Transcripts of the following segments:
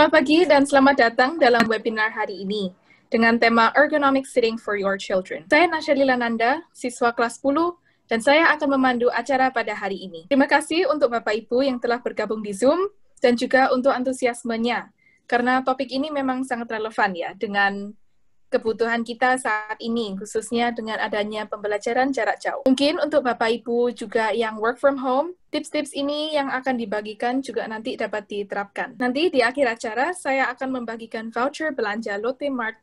Selamat pagi dan selamat datang dalam webinar hari ini dengan tema Ergonomic Sitting for Your Children. Saya Nasya Lilananda, siswa kelas 10, dan saya akan memandu acara pada hari ini. Terima kasih untuk Bapak Ibu yang telah bergabung di Zoom dan juga untuk antusiasmenya, karena topik ini memang sangat relevan ya dengan kebutuhan kita saat ini, khususnya dengan adanya pembelajaran jarak jauh. Mungkin untuk Bapak Ibu juga yang work from home, tips-tips ini yang akan dibagikan juga nanti dapat diterapkan. Nanti di akhir acara, saya akan membagikan voucher belanja Lotte Mart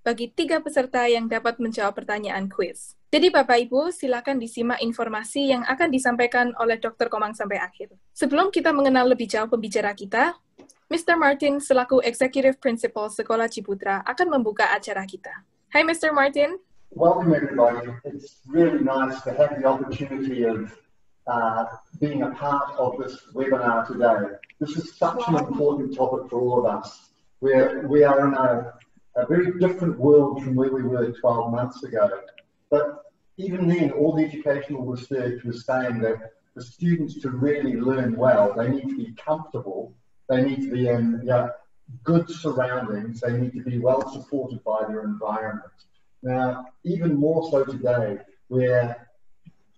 bagi 3 peserta yang dapat menjawab pertanyaan quiz. Jadi Bapak Ibu, silakan disimak informasi yang akan disampaikan oleh Dr. Komang sampai akhir. Sebelum kita mengenal lebih jauh pembicara kita, Mr. Martin selaku Executive Principal Sekolah Ciputra akan membuka acara kita. Hai Mr. Martin. Welcome everybody. It's really nice to have the opportunity of being a part of this webinar today. This is such an important topic for all of us. We are in a very different world from where we were 12 months ago. But even then, all the educational research was saying that the students to really learn well, they need to be comfortable. They need to be in good surroundings. They need to be well supported by their environment. Now, even more so today, where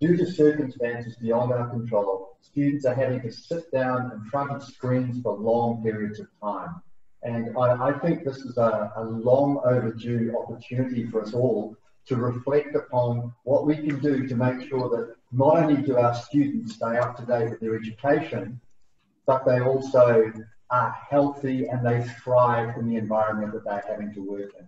due to circumstances beyond our control, students are having to sit down in front of screens for long periods of time. And I think this is a long overdue opportunity for us all to reflect upon what we can do to make sure that not only do our students stay up to date with their education, but they also are healthy and they thrive in the environment that they're having to work in.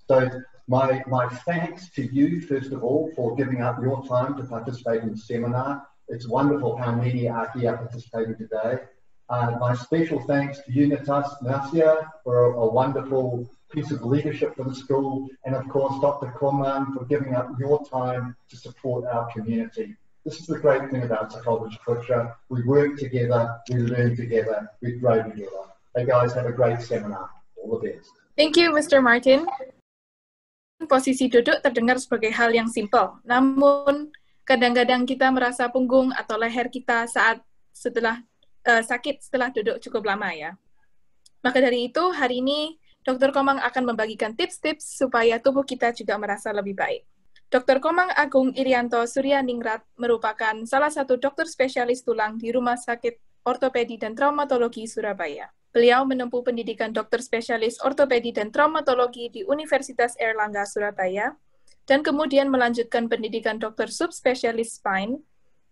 So my thanks to you, first of all, for giving up your time to participate in the seminar. It's wonderful how many are here participating today. My special thanks to you, Nasya, for a wonderful piece of leadership for the school, and of course, Dr. Komang, for giving up your time to support our community. This is the great thing about Psychology Ciputra. We work together, we learn together, we grow together. Hey guys, have a great seminar. All the best. Thank you, Mr. Martin. Posisi duduk terdengar sebagai hal yang simpel, namun kadang-kadang kita merasa punggung atau leher kita saat sakit setelah duduk cukup lama ya. Maka dari itu, hari ini Dr. Komang akan membagikan tips-tips supaya tubuh kita juga merasa lebih baik. Dr. Komang Agung Irianto Suryaningrat merupakan salah satu dokter spesialis tulang di Rumah Sakit Ortopedi dan Traumatologi Surabaya. Beliau menempuh pendidikan dokter spesialis ortopedi dan traumatologi di Universitas Airlangga Surabaya, dan kemudian melanjutkan pendidikan dokter subspesialis spine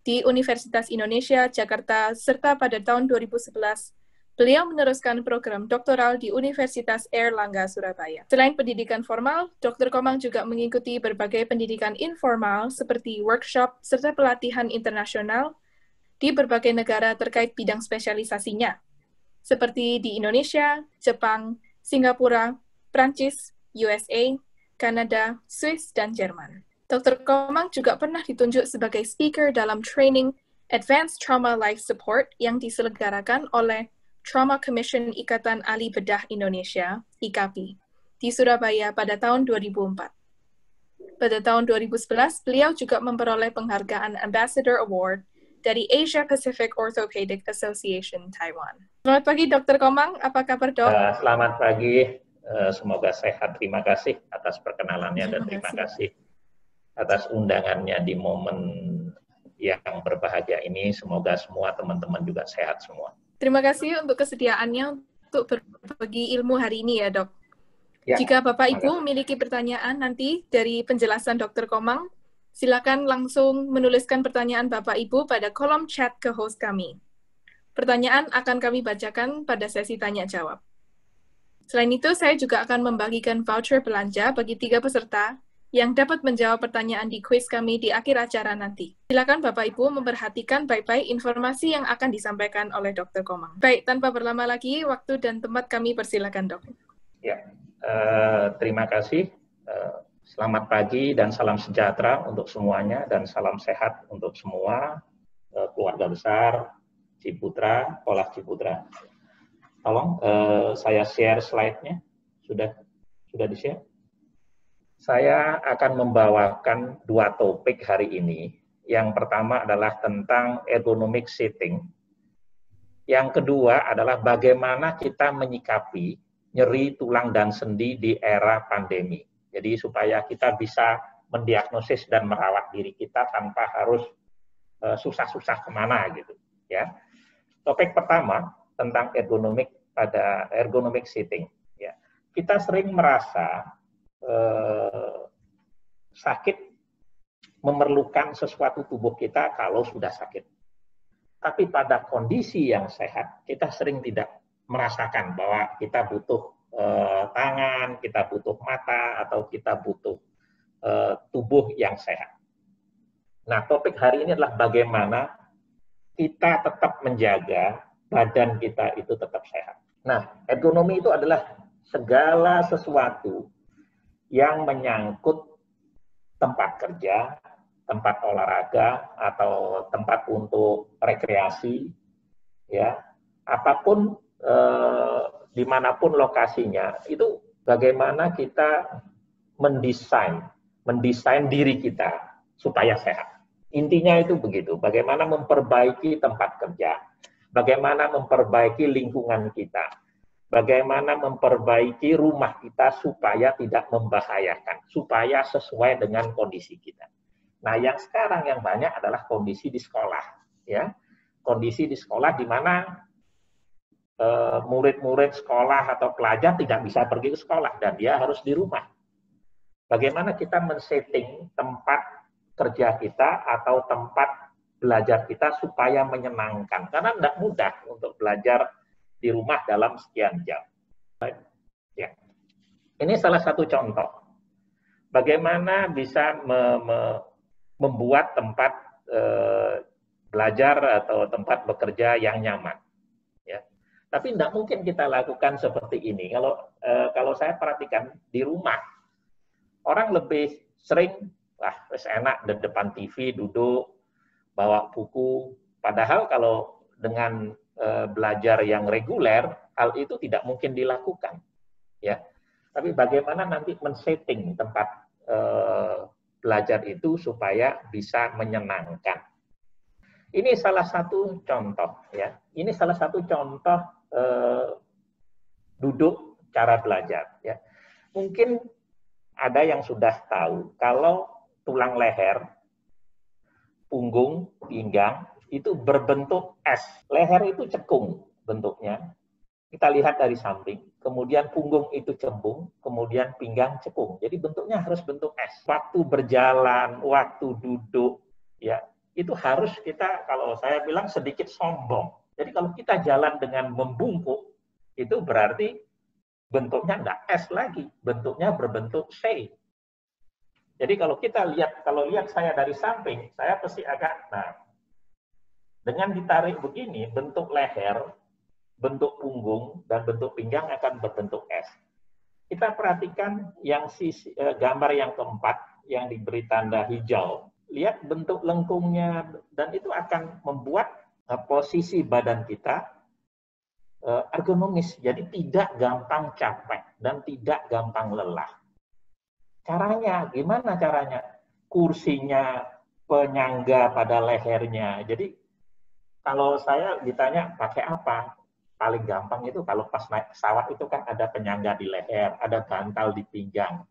di Universitas Indonesia Jakarta, serta pada tahun 2011, beliau meneruskan program doktoral di Universitas Airlangga Surabaya. Selain pendidikan formal, Dr. Komang juga mengikuti berbagai pendidikan informal seperti workshop serta pelatihan internasional di berbagai negara terkait bidang spesialisasinya, seperti di Indonesia, Jepang, Singapura, Prancis, USA, Kanada, Swiss, dan Jerman. Dr. Komang juga pernah ditunjuk sebagai speaker dalam training Advanced Trauma Life Support yang diselenggarakan oleh Trauma Commission Ikatan Ahli Bedah Indonesia, IKAPI, di Surabaya pada tahun 2004. Pada tahun 2011, beliau juga memperoleh penghargaan Ambassador Award dari Asia Pacific Orthopedic Association, Taiwan. Selamat pagi, Dr. Komang. Apa kabar, Dok? Selamat pagi. Semoga sehat. Terima kasih atas perkenalannya dan terima kasih atas undangannya di momen yang berbahagia ini. Semoga semua teman-teman juga sehat semua. Terima kasih untuk kesediaannya untuk berbagi ilmu hari ini ya, Dok. Ya, jika Bapak Ibu memiliki pertanyaan nanti dari penjelasan Dr. Komang, silakan langsung menuliskan pertanyaan Bapak Ibu pada kolom chat ke host kami. Pertanyaan akan kami bacakan pada sesi tanya-jawab. Selain itu, saya juga akan membagikan voucher belanja bagi 3 peserta yang dapat menjawab pertanyaan di quiz kami di akhir acara nanti. Silakan Bapak Ibu memperhatikan baik-baik informasi yang akan disampaikan oleh Dr. Komang. Baik, tanpa berlama lagi, waktu dan tempat kami persilakan, Dok. Ya, terima kasih. Selamat pagi dan salam sejahtera untuk semuanya dan salam sehat untuk semua keluarga besar Ciputra, Sekolah Ciputra. Tolong saya share slide-nya. Sudah di-share? Saya akan membawakan 2 topik hari ini. Yang pertama adalah tentang ergonomic sitting. Yang kedua adalah bagaimana kita menyikapi nyeri tulang dan sendi di era pandemi. Jadi supaya kita bisa mendiagnosis dan merawat diri kita tanpa harus susah-susah kemana gitu. Ya. Topik pertama tentang ergonomic sitting. Ya. Kita sering merasa sakit memerlukan sesuatu tubuh kita kalau sudah sakit. Tapi pada kondisi yang sehat, kita sering tidak merasakan bahwa kita butuh tangan, kita butuh mata, atau kita butuh tubuh yang sehat. Nah, topik hari ini adalah bagaimana kita tetap menjaga badan kita itu tetap sehat. Nah, ergonomi itu adalah segala sesuatu yang menyangkut tempat kerja, tempat olahraga, atau tempat untuk rekreasi, ya, apapun, dimanapun lokasinya, itu bagaimana kita mendesain diri kita supaya sehat. Intinya itu begitu, bagaimana memperbaiki tempat kerja, bagaimana memperbaiki lingkungan kita, bagaimana memperbaiki rumah kita supaya tidak membahayakan, supaya sesuai dengan kondisi kita. Nah, yang sekarang yang banyak adalah kondisi di sekolah, ya. Kondisi di sekolah di mana murid-murid sekolah atau pelajar tidak bisa pergi ke sekolah dan dia harus di rumah. Bagaimana kita men-setting tempat kerja kita atau tempat belajar kita supaya menyenangkan, karena tidak mudah untuk belajar di rumah dalam sekian jam. Ya. Ini salah satu contoh. Bagaimana bisa membuat tempat belajar atau tempat bekerja yang nyaman. Ya. Tapi tidak mungkin kita lakukan seperti ini. Kalau saya perhatikan di rumah, orang lebih sering wis enak di depan TV duduk bawa buku. Padahal kalau dengan belajar yang reguler, hal itu tidak mungkin dilakukan. Ya. Tapi bagaimana nanti men-setting tempat belajar itu supaya bisa menyenangkan. Ini salah satu contoh, ya. Ini salah satu contoh duduk cara belajar, ya. Mungkin ada yang sudah tahu kalau tulang leher, punggung, pinggang itu berbentuk S. Leher itu cekung bentuknya. Kita lihat dari samping. Kemudian punggung itu cembung, kemudian pinggang cekung. Jadi bentuknya harus bentuk S. Waktu berjalan, waktu duduk, ya itu harus kita, kalau saya bilang sedikit sombong. Jadi kalau kita jalan dengan membungkuk, itu berarti bentuknya enggak S lagi, bentuknya berbentuk C. Jadi kalau lihat saya dari samping, saya pasti agak, dengan ditarik begini, bentuk leher, bentuk punggung, dan bentuk pinggang akan berbentuk S. Kita perhatikan gambar yang keempat, yang diberi tanda hijau. Lihat bentuk lengkungnya, dan itu akan membuat posisi badan kita ergonomis. Jadi tidak gampang capek, dan tidak gampang lelah. Caranya, gimana caranya? Kursinya, penyangga pada lehernya. Jadi, kalau saya ditanya pakai apa? Paling gampang itu kalau pas naik pesawat itu kan ada penyangga di leher, ada bantal di pinggang.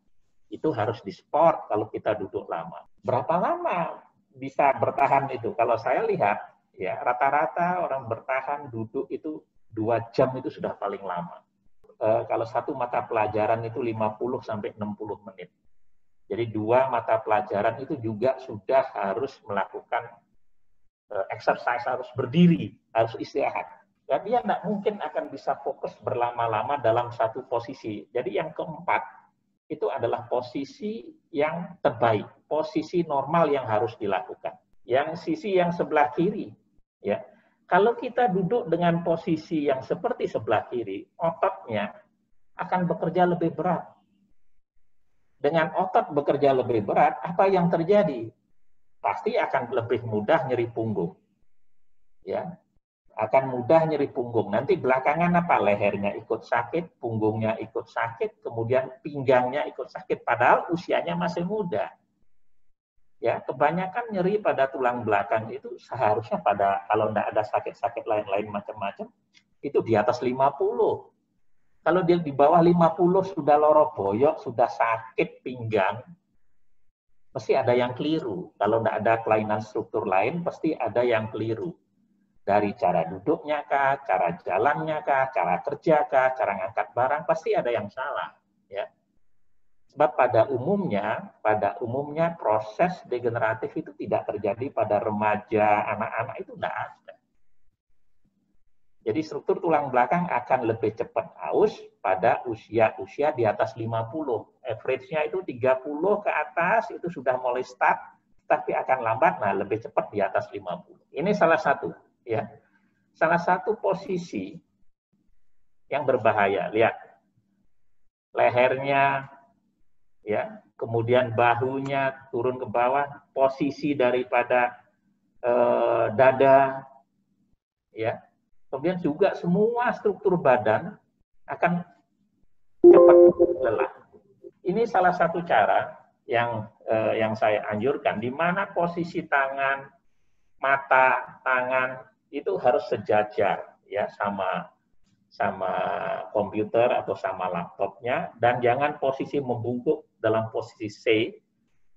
Itu harus di-sport kalau kita duduk lama. Berapa lama bisa bertahan itu? Kalau saya lihat, ya rata-rata orang bertahan duduk itu 2 jam itu sudah paling lama. Kalau satu mata pelajaran itu 50 sampai 60 menit. Jadi 2 mata pelajaran itu juga sudah harus melakukan exercise, harus berdiri, harus istirahat. Dan dia tidak mungkin akan bisa fokus berlama-lama dalam satu posisi. Jadi yang keempat, itu adalah posisi yang terbaik, posisi normal yang harus dilakukan. Yang sisi yang sebelah kiri, ya. Kalau kita duduk dengan posisi yang seperti sebelah kiri, ototnya akan bekerja lebih berat. Dengan otot bekerja lebih berat, apa yang terjadi? Pasti akan lebih mudah nyeri punggung. Ya, akan mudah nyeri punggung. Nanti belakangan apa? Lehernya ikut sakit, punggungnya ikut sakit, kemudian pinggangnya ikut sakit. Padahal usianya masih muda. Ya, kebanyakan nyeri pada tulang belakang itu seharusnya kalau tidak ada sakit-sakit lain-lain macam-macam, itu di atas 50. Kalau dia di bawah 50 sudah lorok boyok, sudah sakit pinggang, pasti ada yang keliru. Kalau tidak ada kelainan struktur lain, pasti ada yang keliru. Dari cara duduknya kah, cara jalannya kah, cara kerja kah, cara ngangkat barang, pasti ada yang salah. Ya. Sebab pada umumnya proses degeneratif itu tidak terjadi pada remaja, anak-anak itu tidak ada. Jadi struktur tulang belakang akan lebih cepat aus pada usia di atas 50. Average-nya itu 30 ke atas itu sudah mulai start, tapi akan lambat, nah lebih cepat di atas 50. Ini salah satu, ya. Salah satu posisi yang berbahaya. Lihat, lehernya, ya, kemudian bahunya turun ke bawah, posisi daripada dada, ya, kemudian juga semua struktur badan akan cepat lelah. Ini salah satu cara yang saya anjurkan, di mana posisi tangan, mata, tangan itu harus sejajar, ya, sama komputer atau sama laptopnya, dan jangan posisi membungkuk dalam posisi C,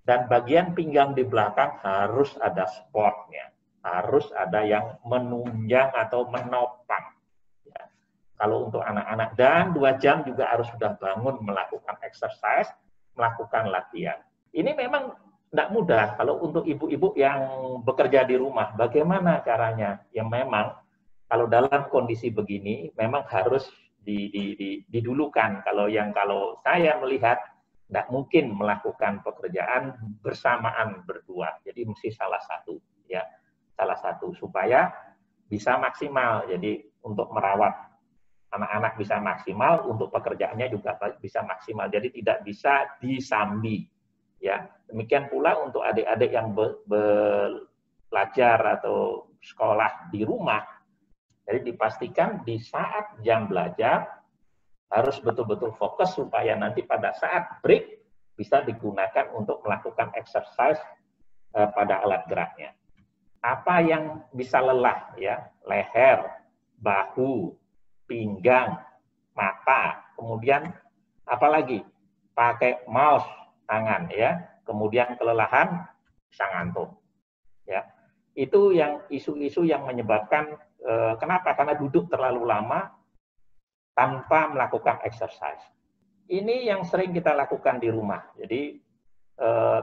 dan bagian pinggang di belakang harus ada supportnya, harus ada yang menunjang atau menopang. Ya. Kalau untuk anak-anak, dan 2 jam juga harus sudah bangun melakukan exercise, melakukan latihan. Ini memang tidak mudah kalau untuk ibu-ibu yang bekerja di rumah. Bagaimana caranya? Ya memang kalau dalam kondisi begini memang harus didulukan. Kalau saya melihat tidak mungkin melakukan pekerjaan bersamaan berdua. Jadi mesti salah satu, ya, salah satu supaya bisa maksimal. Jadi untuk merawat anak-anak bisa maksimal, untuk pekerjaannya juga bisa maksimal. Jadi tidak bisa disambi. Ya, demikian pula untuk adik-adik yang belajar atau sekolah di rumah. Jadi dipastikan di saat jam belajar harus betul-betul fokus supaya nanti pada saat break bisa digunakan untuk melakukan exercise pada alat geraknya. Apa yang bisa lelah, ya? Leher, bahu, pinggang, mata, kemudian apa lagi? Pakai mouse tangan, ya. Kemudian kelelahan bisa ngantuk. Ya. Itu yang isu-isu yang menyebabkan kenapa? Karena duduk terlalu lama tanpa melakukan exercise. Ini yang sering kita lakukan di rumah. Jadi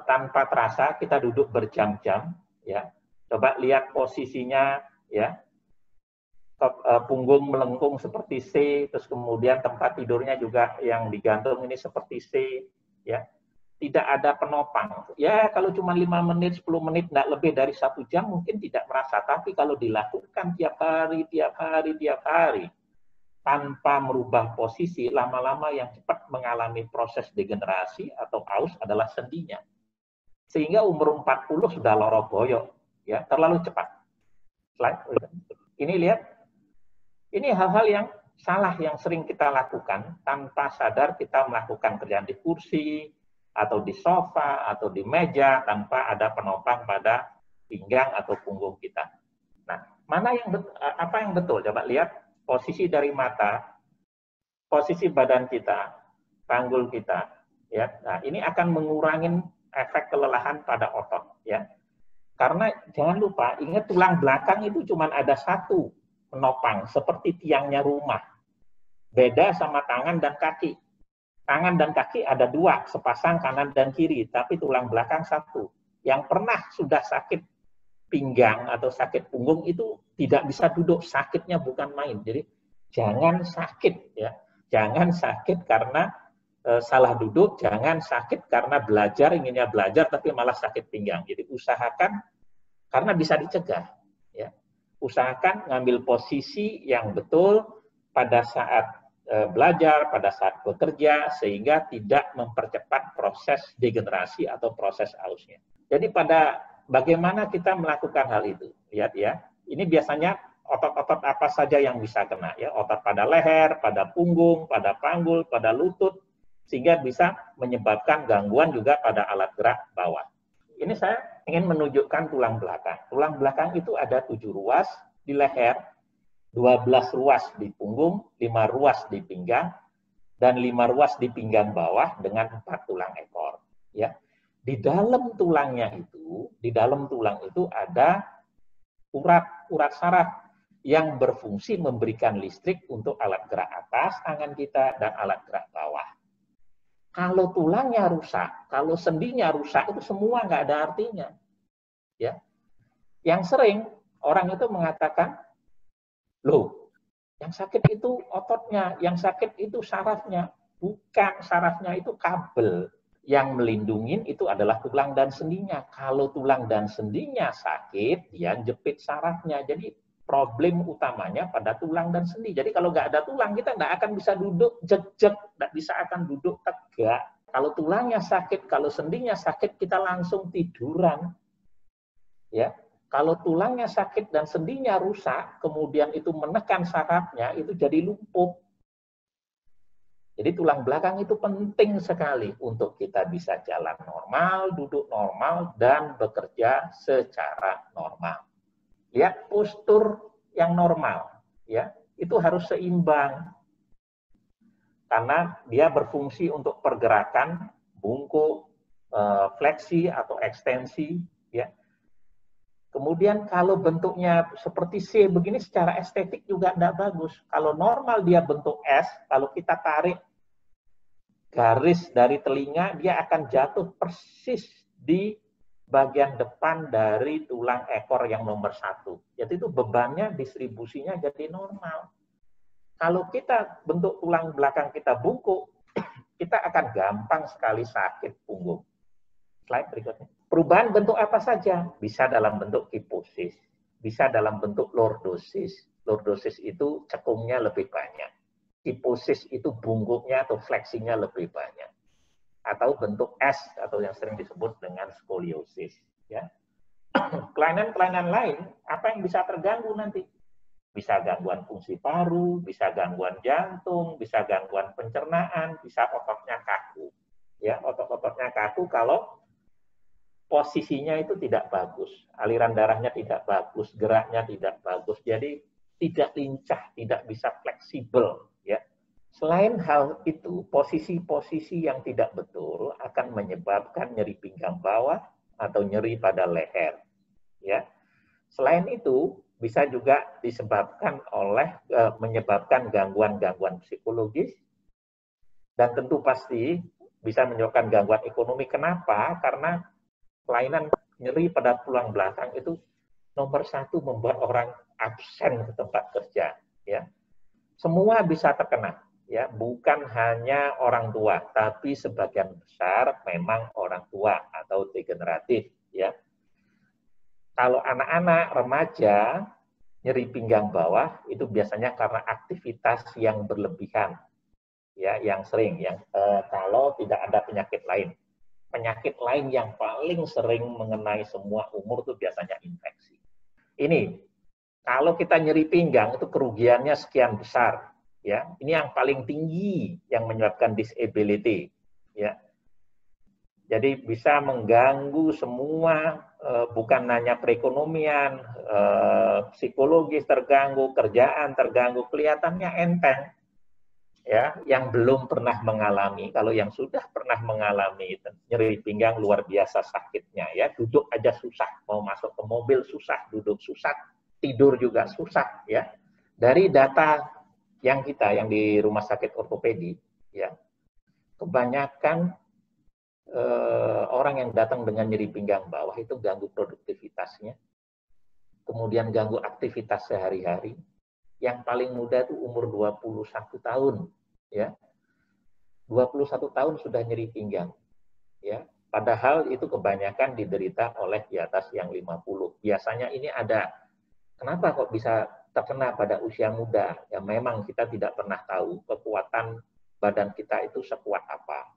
tanpa terasa kita duduk berjam-jam, ya. Coba lihat posisinya, ya. Punggung melengkung seperti C, terus kemudian tempat tidurnya juga yang digantung ini seperti C, ya. Tidak ada penopang. Ya, kalau cuma 5 menit, 10 menit, tidak lebih dari 1 jam, mungkin tidak merasa. Tapi kalau dilakukan tiap hari, tanpa merubah posisi, lama-lama yang cepat mengalami proses degenerasi atau aus adalah sendinya. Sehingga umur 40 sudah lorok boyok, ya, terlalu cepat. Slide. Ini lihat, ini hal-hal yang salah yang sering kita lakukan, tanpa sadar kita melakukan kerjaan di kursi, atau di sofa, atau di meja, tanpa ada penopang pada pinggang atau punggung kita. Nah, apa yang betul? Coba lihat posisi dari mata, posisi badan kita, panggul kita, ya. Nah, ini akan mengurangi efek kelelahan pada otot, ya. Karena jangan lupa, ingat tulang belakang itu cuma ada satu penopang, seperti tiangnya rumah. Beda sama tangan dan kaki. Tangan dan kaki ada 2, sepasang kanan dan kiri, tapi tulang belakang 1. Yang pernah sudah sakit pinggang atau sakit punggung itu tidak bisa duduk, sakitnya bukan main. Jadi jangan sakit, ya. Jangan sakit karena salah duduk, jangan sakit karena inginnya belajar tapi malah sakit pinggang. Jadi usahakan, karena bisa dicegah, ya. Usahakan ngambil posisi yang betul pada saat belajar, pada saat bekerja, sehingga tidak mempercepat proses degenerasi atau proses ausnya. Jadi bagaimana kita melakukan hal itu? Lihat, ya, ini biasanya otot-otot apa saja yang bisa kena, ya, otot pada leher, pada punggung, pada panggul, pada lutut, sehingga bisa menyebabkan gangguan juga pada alat gerak bawah. Ini saya ingin menunjukkan tulang belakang. Tulang belakang itu ada 7 ruas di leher, 12 ruas di punggung, 5 ruas di pinggang, dan 5 ruas di pinggang bawah dengan 4 tulang ekor. Ya, di dalam tulangnya itu, di dalam tulang itu ada urat saraf yang berfungsi memberikan listrik untuk alat gerak atas tangan kita dan alat gerak bawah. Kalau tulangnya rusak, kalau sendinya rusak, itu semua nggak ada artinya. Ya, yang sering orang itu mengatakan, loh, yang sakit itu ototnya, yang sakit itu sarafnya. Bukan, sarafnya itu kabel. Yang melindungi itu adalah tulang dan sendinya. Kalau tulang dan sendinya sakit, ya jepit sarafnya. Jadi problem utamanya pada tulang dan sendi. Jadi kalau nggak ada tulang, kita nggak akan bisa duduk jejak, nggak bisa akan duduk tegak. Kalau tulangnya sakit, kalau sendinya sakit, kita langsung tiduran. Ya, kalau tulangnya sakit dan sendinya rusak, kemudian itu menekan sarafnya, itu jadi lumpuh. Jadi tulang belakang itu penting sekali untuk kita bisa jalan normal, duduk normal, dan bekerja secara normal. Lihat postur yang normal, ya, itu harus seimbang. Karena dia berfungsi untuk pergerakan bungkuk, fleksi atau ekstensi, ya. Kemudian kalau bentuknya seperti C begini secara estetik juga tidak bagus. Kalau normal dia bentuk S, kalau kita tarik garis dari telinga, dia akan jatuh persis di bagian depan dari tulang ekor yang nomor 1. Jadi itu bebannya, distribusinya jadi normal. Kalau kita bentuk tulang belakang kita bungkuk, kita akan gampang sekali sakit punggung. Slide berikutnya. Perubahan bentuk apa saja? Bisa dalam bentuk kiposis, bisa dalam bentuk lordosis. Lordosis itu cekungnya lebih banyak. Kiposis itu bungkuknya atau fleksinya lebih banyak. Atau bentuk S atau yang sering disebut dengan skoliosis. Ya. Kelainan-kelainan lain, apa yang bisa terganggu nanti? Bisa gangguan fungsi paru, bisa gangguan jantung, bisa gangguan pencernaan, bisa ototnya kaku. Ya, otot-ototnya kaku kalau posisinya itu tidak bagus, aliran darahnya tidak bagus, geraknya tidak bagus, jadi tidak lincah, tidak bisa fleksibel. Ya. Selain hal itu, posisi-posisi yang tidak betul akan menyebabkan nyeri pinggang bawah atau nyeri pada leher. Ya. Selain itu, bisa juga disebabkan oleh menyebabkan gangguan-gangguan psikologis, dan tentu pasti bisa menyebabkan gangguan ekonomi. Kenapa? Karena kelainan nyeri pada tulang belakang itu nomor 1 membuat orang absen ke tempat kerja. Ya, semua bisa terkena. Ya, bukan hanya orang tua, tapi sebagian besar memang orang tua atau degeneratif. Ya, kalau anak-anak remaja nyeri pinggang bawah itu biasanya karena aktivitas yang berlebihan. Ya, yang sering. Yang kalau tidak ada penyakit lain. Penyakit lain yang paling sering mengenai semua umur itu biasanya infeksi. Ini, kalau kita nyeri pinggang itu kerugiannya sekian besar. Ya, ini yang paling tinggi yang menyebabkan disability. Ya, jadi bisa mengganggu semua, bukan hanya perekonomian, psikologis terganggu, kerjaan terganggu, kelihatannya enteng. Ya, yang belum pernah mengalami, kalau yang sudah pernah mengalami nyeri pinggang luar biasa sakitnya, ya, duduk aja susah, mau masuk ke mobil susah, duduk susah, tidur juga susah, ya. Dari data yang di rumah sakit ortopedi, ya, kebanyakan orang yang datang dengan nyeri pinggang bawah itu ganggu produktivitasnya, kemudian ganggu aktivitas sehari-hari. Yang paling muda itu umur 21 tahun, ya. 21 tahun sudah nyeri pinggang, ya. Padahal itu kebanyakan diderita oleh di atas yang 50. Biasanya ini ada. Kenapa kok bisa terkena pada usia muda? Ya memang kita tidak pernah tahu kekuatan badan kita itu sekuat apa.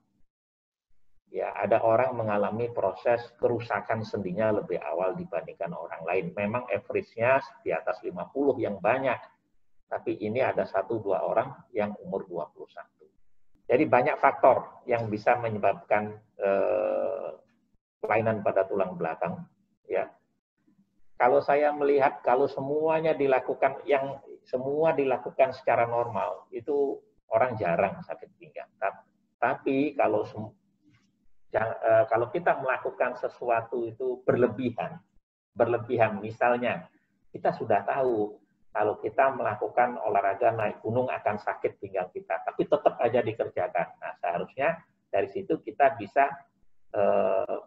Ya, ada orang mengalami proses kerusakan sendinya lebih awal dibandingkan orang lain. Memang average-nya di atas 50 yang banyak. Tapi ini ada 1-2 orang yang umur 21. Jadi banyak faktor yang bisa menyebabkan kelainan pada tulang belakang. Kalau saya melihat kalau semuanya dilakukan, yang semua dilakukan secara normal, itu orang jarang sakit pinggang. Tapi kalau kita melakukan sesuatu itu berlebihan, misalnya kita sudah tahu kalau kita melakukan olahraga naik gunung akan sakit pinggang kita, tapi tetap aja dikerjakan. Nah, seharusnya dari situ kita bisa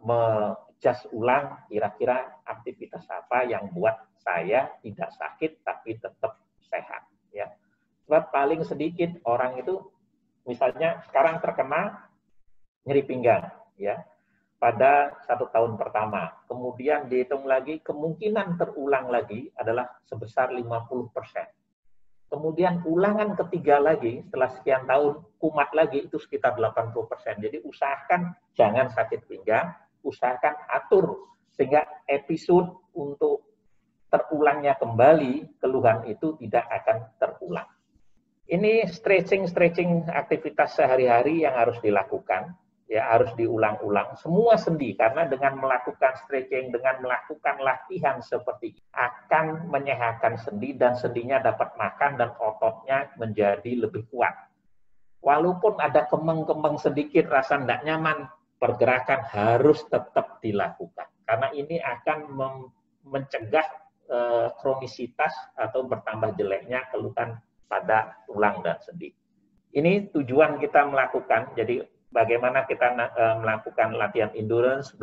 mengadjust ulang kira-kira aktivitas apa yang buat saya tidak sakit tapi tetap sehat, ya. Sebab paling sedikit orang itu misalnya sekarang terkena nyeri pinggang, ya, pada 1 tahun pertama, kemudian dihitung lagi kemungkinan terulang lagi adalah sebesar 50%. Kemudian ulangan ketiga lagi setelah sekian tahun kumat lagi itu sekitar 80%. Jadi usahakan jangan sakit pinggang, usahakan atur sehingga episode untuk terulangnya kembali keluhan itu tidak akan terulang. Ini stretching aktivitas sehari-hari yang harus dilakukan, ya, harus diulang-ulang semua sendi, karena dengan melakukan stretching, dengan melakukan latihan seperti ini akan menyehatkan sendi dan sendinya dapat makan dan ototnya menjadi lebih kuat. Walaupun ada kemeng-kemeng sedikit rasa tidak nyaman, pergerakan harus tetap dilakukan karena ini akan mencegah kronisitas atau bertambah jeleknya keluhan pada tulang dan sendi. Ini tujuan kita melakukan. Jadi bagaimana kita melakukan latihan endurance,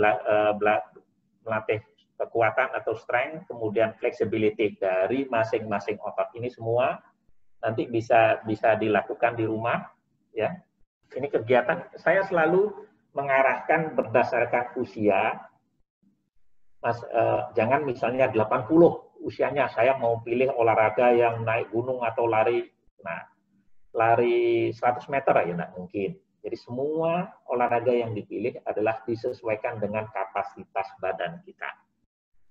melatih kekuatan atau strength, kemudian flexibility dari masing-masing otot. Ini semua nanti bisa dilakukan di rumah, ya. Ini kegiatan saya selalu mengarahkan berdasarkan usia. Mas, jangan misalnya 80 usianya saya mau pilih olahraga yang naik gunung atau lari. Nah, lari 100 meter ya enggak mungkin. Jadi semua olahraga yang dipilih adalah disesuaikan dengan kapasitas badan kita.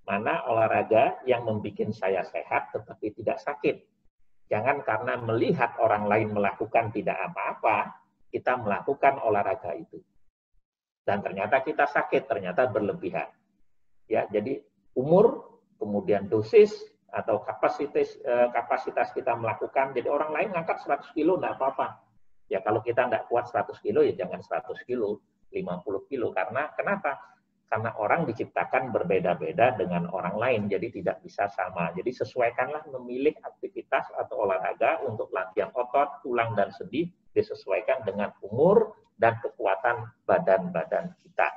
Mana olahraga yang membuat saya sehat tetapi tidak sakit. Jangan karena melihat orang lain melakukan tidak apa-apa, kita melakukan olahraga itu. Dan ternyata kita sakit, ternyata berlebihan. Ya, jadi umur, kemudian dosis atau kapasitas kita melakukan. Jadi orang lain ngangkat 100 kilo enggak apa-apa. Ya kalau kita nggak kuat 100 kilo, ya jangan 100 kilo, 50 kilo. Karena kenapa? Karena orang diciptakan berbeda-beda dengan orang lain, jadi tidak bisa sama. Jadi sesuaikanlah memilih aktivitas atau olahraga untuk latihan otot, tulang, dan sendi, disesuaikan dengan umur dan kekuatan badan-badan kita.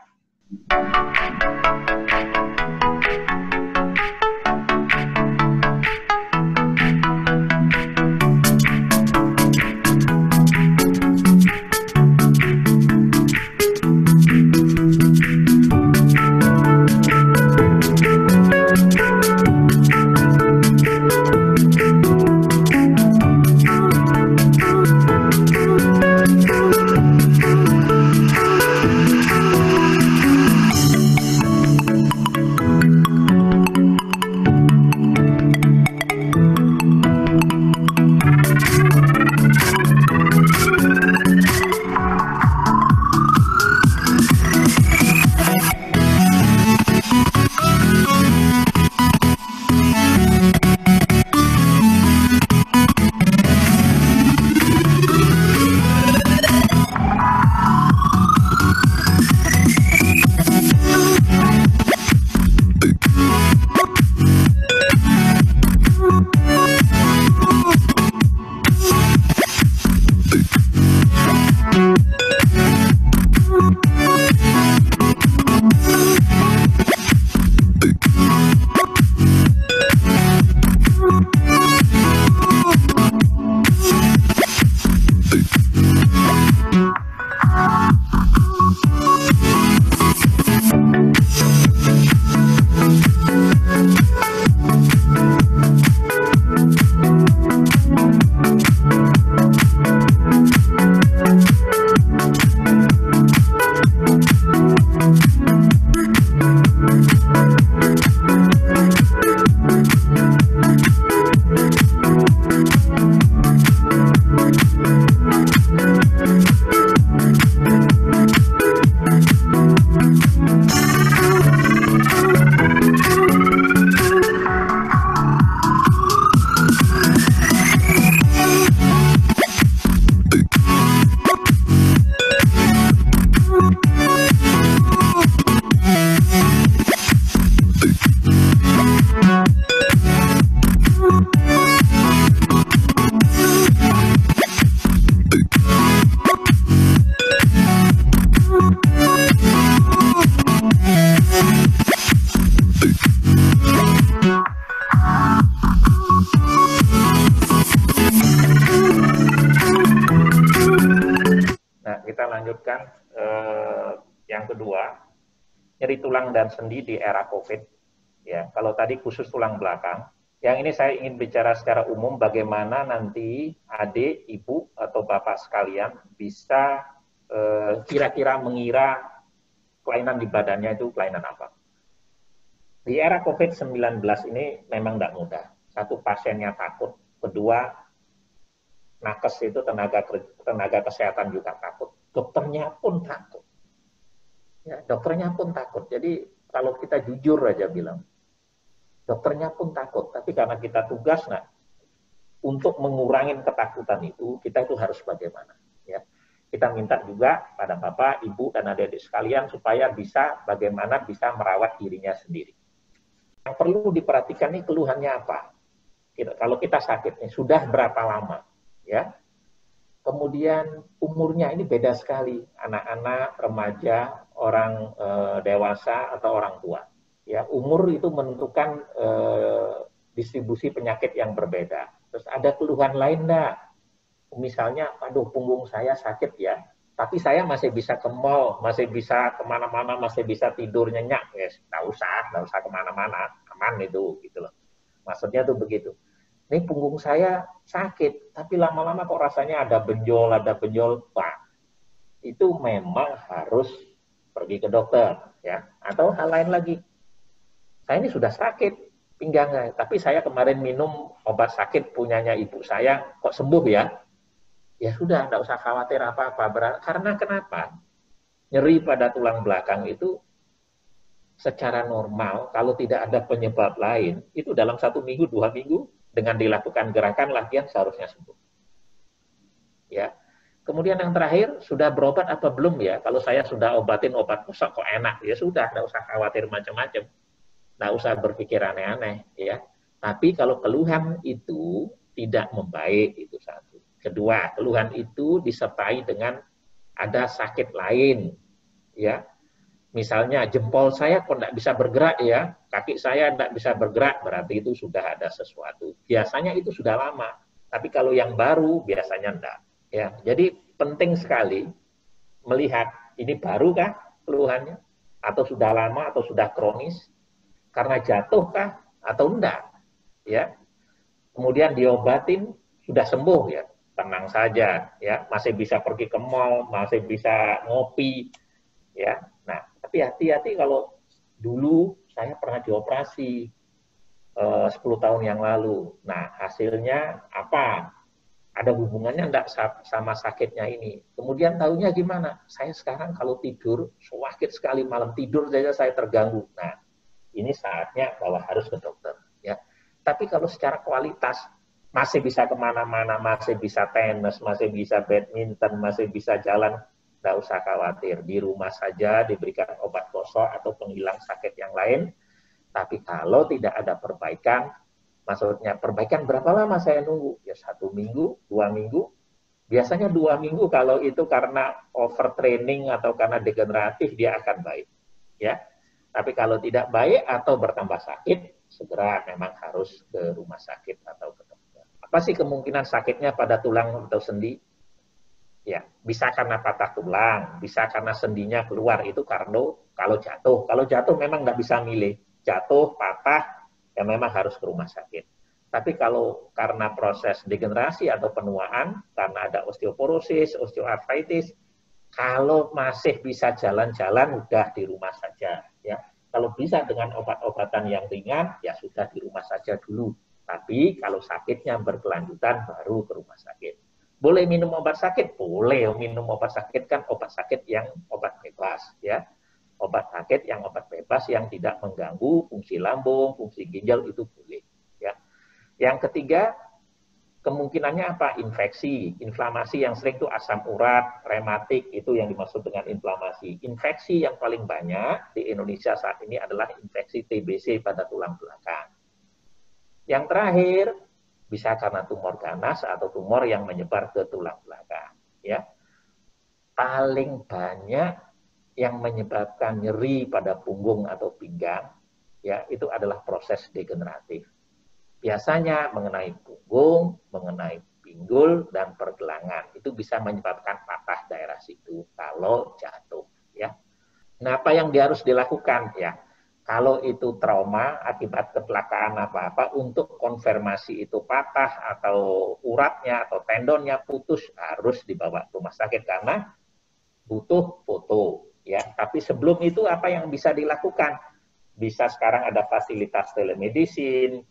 Yang kedua, nyeri tulang dan sendi di era COVID. Ya, kalau tadi khusus tulang belakang, yang ini saya ingin bicara secara umum bagaimana nanti adik, ibu, atau bapak sekalian bisa kira-kira mengira kelainan di badannya itu kelainan apa. Di era COVID-19 ini memang tidak mudah. Satu, pasiennya takut. Kedua, nakes itu tenaga kesehatan juga takut. Dokternya pun takut. Ya, dokternya pun takut. Jadi kalau kita jujur aja bilang, dokternya pun takut. Tapi karena kita tugas, untuk mengurangi ketakutan itu, kita itu harus bagaimana? Ya, kita minta juga pada Bapak, Ibu, dan adik-adik sekalian supaya bagaimana bisa merawat dirinya sendiri. Yang perlu diperhatikan nih keluhannya apa? Kalau kita sakit nih, sudah berapa lama? Ya. Kemudian umurnya ini beda sekali, anak-anak, remaja, orang dewasa atau orang tua. Ya, umur itu menentukan distribusi penyakit yang berbeda. Terus ada keluhan lain enggak? Misalnya, aduh punggung saya sakit ya, tapi saya masih bisa ke mall, masih bisa kemana-mana, masih bisa tidur nyenyak. Ya, nggak usah kemana-mana, aman itu, gitu loh. Maksudnya tuh begitu. Ini punggung saya sakit, tapi lama-lama kok rasanya ada benjol, Pak. Itu memang harus pergi ke dokter, ya. Atau hal lain lagi. Saya ini sudah sakit pinggangnya, tapi saya kemarin minum obat sakit punyanya ibu saya, kok sembuh ya? Ya sudah, enggak usah khawatir apa-apa. Karena kenapa? Nyeri pada tulang belakang itu secara normal, kalau tidak ada penyebab lain, itu dalam 1 minggu, 2 minggu, dengan dilakukan gerakan latihan seharusnya sembuh. Ya. Kemudian yang terakhir, sudah berobat apa belum ya? Kalau saya sudah obatin obat kosong kok enak, ya sudah, enggak usah khawatir macam-macam. Enggak usah berpikir aneh-aneh, ya. Tapi kalau keluhan itu tidak membaik, itu satu. Kedua, keluhan itu disertai dengan ada sakit lain, ya. Misalnya jempol saya kok tidak bisa bergerak ya, kaki saya tidak bisa bergerak, berarti itu sudah ada sesuatu. Biasanya itu sudah lama, tapi kalau yang baru biasanya tidak. Ya, jadi penting sekali melihat ini baru kah keluhannya, atau sudah lama, atau sudah kronis, karena jatuh kah atau enggak. Ya, kemudian diobatin sudah sembuh ya, tenang saja ya, masih bisa pergi ke mall, masih bisa ngopi ya. Nah, tapi hati-hati kalau dulu saya pernah dioperasi 10 tahun yang lalu. Nah, hasilnya apa? Ada hubungannya enggak sama sakitnya ini? Kemudian tahunya gimana? Saya sekarang kalau tidur, sakit sekali malam tidur saja saya terganggu. Nah, ini saatnya bahwa harus ke dokter. Ya. Tapi kalau secara kualitas, masih bisa kemana-mana, masih bisa tenis, masih bisa badminton, masih bisa jalan, nggak usah khawatir, di rumah saja diberikan obat kosong atau penghilang sakit yang lain. Tapi kalau tidak ada perbaikan, maksudnya perbaikan berapa lama saya nunggu? Ya 1 minggu, 2 minggu. Biasanya 2 minggu kalau itu karena overtraining atau karena degeneratif dia akan baik. Ya, tapi kalau tidak baik atau bertambah sakit, segera memang harus ke rumah sakit atau ke dokter. Apa sih kemungkinan sakitnya pada tulang atau sendi? Ya, bisa karena patah tulang, bisa karena sendinya keluar, itu karena kalau jatuh. Kalau jatuh memang nggak bisa milih. Jatuh, patah, ya memang harus ke rumah sakit. Tapi kalau karena proses degenerasi atau penuaan, karena ada osteoporosis, osteoartritis, kalau masih bisa jalan-jalan, udah di rumah saja. Ya. Kalau bisa dengan obat-obatan yang ringan, ya sudah di rumah saja dulu. Tapi kalau sakitnya berkelanjutan, baru ke rumah sakit. Boleh minum obat sakit? Boleh minum obat sakit, kan obat sakit yang obat bebas. Ya. Obat sakit yang obat bebas yang tidak mengganggu fungsi lambung, fungsi ginjal, itu boleh. Ya. Yang ketiga, kemungkinannya apa? Infeksi, inflamasi yang sering itu asam urat, rematik, itu yang dimaksud dengan inflamasi. Infeksi yang paling banyak di Indonesia saat ini adalah infeksi TBC pada tulang belakang. Yang terakhir, bisa karena tumor ganas atau tumor yang menyebar ke tulang belakang. Ya. Paling banyak yang menyebabkan nyeri pada punggung atau pinggang, ya, itu adalah proses degeneratif. Biasanya mengenai punggung, mengenai pinggul, dan pergelangan. Itu bisa menyebabkan patah daerah situ kalau jatuh. Ya. Nah, apa yang dia harus dilakukan? Ya, kalau itu trauma akibat kecelakaan apa-apa, untuk konfirmasi itu patah atau uratnya atau tendonnya putus, harus dibawa ke rumah sakit karena butuh foto. Ya, tapi sebelum itu apa yang bisa dilakukan? Bisa sekarang ada fasilitas telemedicine,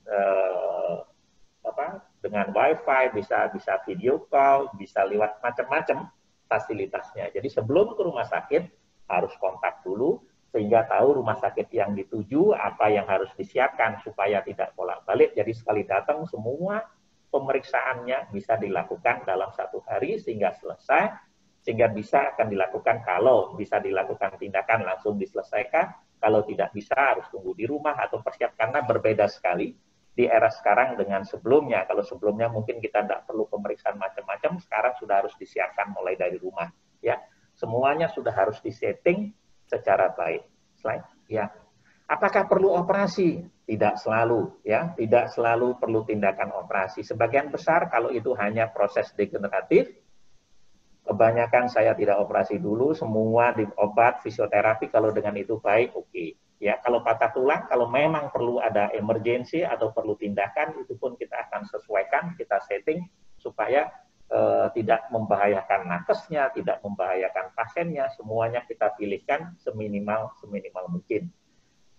dengan wifi, bisa video call, bisa lewat macam-macam fasilitasnya. Jadi sebelum ke rumah sakit harus kontak dulu sehingga tahu rumah sakit yang dituju apa yang harus disiapkan supaya tidak bolak-balik. Jadi sekali datang semua pemeriksaannya bisa dilakukan dalam 1 hari sehingga selesai, sehingga bisa akan dilakukan, kalau bisa dilakukan tindakan langsung diselesaikan, kalau tidak bisa harus tunggu di rumah atau persiap, karena berbeda sekali di era sekarang dengan sebelumnya. Kalau sebelumnya mungkin kita tidak perlu pemeriksaan macam-macam, sekarang sudah harus disiapkan mulai dari rumah. Ya, semuanya sudah harus disetting secara baik. Slide. Ya, apakah perlu operasi? Tidak selalu. Ya, tidak selalu perlu tindakan operasi. Sebagian besar kalau itu hanya proses degeneratif, kebanyakan saya tidak operasi dulu, semua di obat, fisioterapi, kalau dengan itu baik, oke. Ya, kalau patah tulang, kalau memang perlu ada emergensi atau perlu tindakan, itu pun kita akan sesuaikan, kita setting supaya tidak membahayakan nakesnya, tidak membahayakan pasiennya, semuanya kita pilihkan seminimal mungkin.